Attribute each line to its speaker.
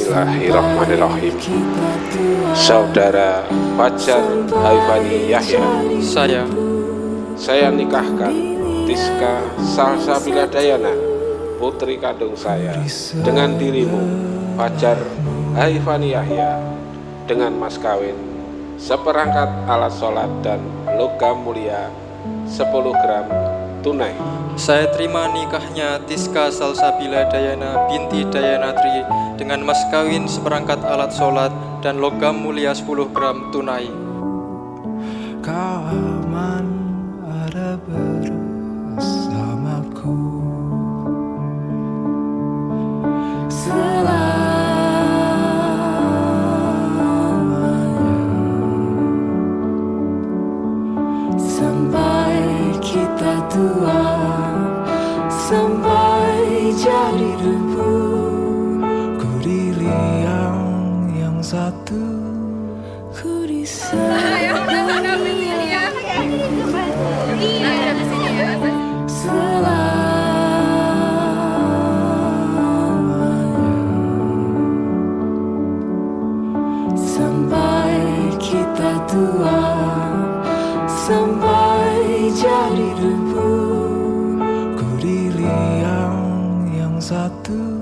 Speaker 1: Bismillahirrahmanirrahim. Saudara Fajar Haifani Yahya, saya nikahkan Tiska Salsabila Dayana, putri kandung saya, dengan dirimu Fajar Haifani Yahya, dengan mas kawin seperangkat alat sholat dan logam mulia 10 gram tunai.
Speaker 2: Saya terima nikahnya Tiska Salsabila Dayana binti Dayanatri dengan mas kawin seperangkat alat sholat dan logam mulia 10 gram tunai.
Speaker 3: Kau aman ada bersamaku selamanya, sampai kita tua, sampai jadi debu. Ku di liang yang satu, ku di selamanya. Sampai kita tua, sampai jadi debu. Ku di liang yang satu.